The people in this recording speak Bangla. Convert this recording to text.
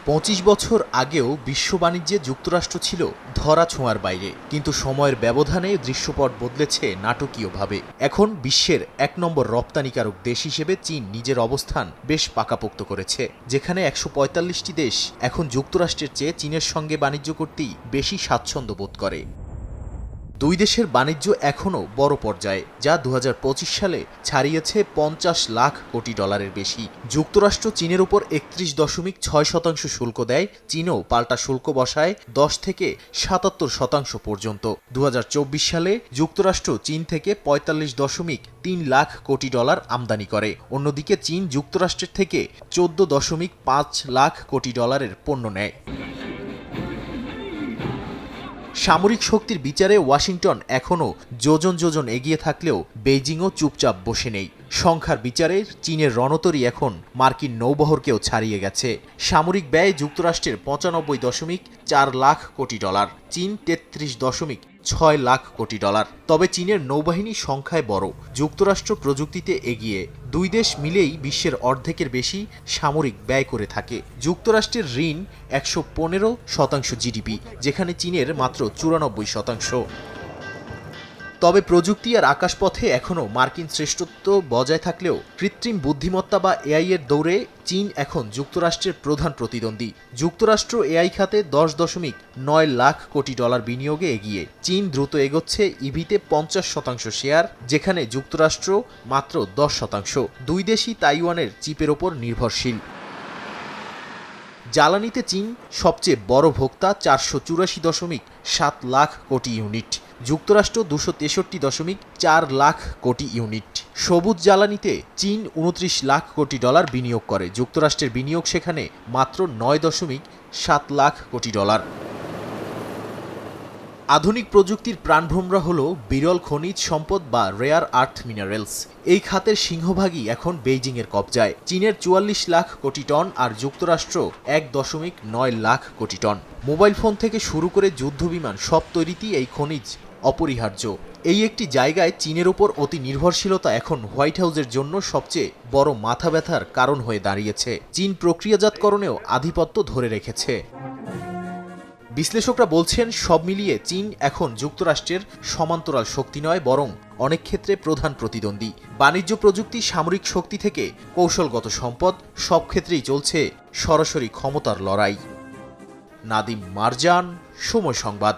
25 বছর আগেও বিশ্ব বাণিজ্যে যুক্তরাষ্ট্র ছিল ধরাছোঁয়ার বাইরে, কিন্তু সময়ের ব্যবধানে দৃশ্যপট বদলেছে নাটকীয়ভাবে। এখন বিশ্বের 1 নম্বর রপ্তানিকারক দেশ হিসেবে চীন নিজের অবস্থান বেশ পাকাপোক্ত করেছে, যেখানে 145টি দেশ এখন যুক্তরাষ্ট্রের চেয়ে চীনের সঙ্গে বাণিজ্য করতেই বেশি স্বাচ্ছন্দ্য বোধ করে। দুই দেশের বাণিজ্য এখনও বড় পর্যায়ে, যা 2025 সালে ছাড়িয়েছে $50 লাখ কোটি বেশি। যুক্তরাষ্ট্র চীনের উপর 31.6% শুল্ক দেয়, চীনও পাল্টা শুল্ক বসায় 10 থেকে 77% পর্যন্ত। 2024 সালে যুক্তরাষ্ট্র চীন থেকে $45.3 লাখ কোটি আমদানি করে। অন্যদিকে চীন যুক্তরাষ্ট্রের থেকে $14.5 লাখ কোটি পণ্য নেয়। সামরিক শক্তির বিচারে ওয়াশিংটন এখনও যোজন যোজন এগিয়ে থাকলেও বেইজিংও চুপচাপ বসে নেই। সংখ্যার বিচারে চীনের রণতরী এখন মার্কিন নৌবহরকেও ছাড়িয়ে গেছে। সামরিক ব্যয় যুক্তরাষ্ট্রের $95.4 লাখ কোটি, চীন $33.6 লাখ কোটি। তবে চীনের নৌবাহিনী সংখ্যায় বড়, যুক্তরাষ্ট্র প্রযুক্তিতে এগিয়ে। দুই দেশ মিলেই বিশ্বের অর্ধেকের বেশি সামরিক ব্যয় করে থাকে। যুক্তরাষ্ট্রের ঋণ 115% জিডিপি, যেখানে চীনের মাত্র 94%। তবে প্রযুক্তি আর আকাশপথে এখনও মার্কিন শ্রেষ্ঠত্ব বজায় থাকলেও কৃত্রিম বুদ্ধিমত্তা বা এআই এর দৌড়ে চীন এখন যুক্তরাষ্ট্রের প্রধান প্রতিদ্বন্দ্বী। যুক্তরাষ্ট্র এআই খাতে $10.9 লাখ কোটি বিনিয়োগে এগিয়ে। চীন দ্রুত এগোচ্ছে ইভিতে 50% শেয়ার, যেখানে যুক্তরাষ্ট্র মাত্র 10%। দুই দেশই তাইওয়ানের চিপের ওপর নির্ভরশীল। জ্বালানিতে চীন সবচেয়ে বড় ভোক্তা, 484.7 লাখ কোটি ইউনিট। যুক্তরাষ্ট্র 263.4 লাখ কোটি ইউনিট। সবুজ জ্বালানিতে চীন $29 লাখ কোটি বিনিয়োগ করে। যুক্তরাষ্ট্রের বিনিয়োগ সেখানে মাত্র $9.7 লাখ কোটি। আধুনিক প্রযুক্তির প্রাণভোমরা হল বিরল খনিজ সম্পদ বা রেয়ার আর্থ মিনারেলস। এই খাতের সিংহভাগই এখন বেইজিংয়ের কবজায়। চীনের 44 লাখ কোটি টন আর যুক্তরাষ্ট্র 1.9 লাখ কোটি টন। মোবাইল ফোন থেকে শুরু করে যুদ্ধবিমান সব তৈরিতেই এই খনিজ অপরিহার্য। এই একটি জায়গায় চীনের ওপর অতি নির্ভরশীলতা এখন হোয়াইট হাউসের জন্য সবচেয়ে বড় মাথা ব্যথার কারণ হয়ে দাঁড়িয়েছে। চীন প্রক্রিয়াজাতকরণেও আধিপত্য ধরে রেখেছে। বিশ্লেষকরা বলছেন, সব মিলিয়ে চীন এখন যুক্তরাষ্ট্রের সমান্তরাল শক্তি নয়, বরং অনেক ক্ষেত্রে প্রধান প্রতিদ্বন্দ্বী। বাণিজ্য, প্রযুক্তি, সামরিক শক্তি থেকে কৌশলগত সম্পদ, সব ক্ষেত্রেই চলছে সরাসরি ক্ষমতার লড়াই। নাদিম মারজান, সময় সংবাদ।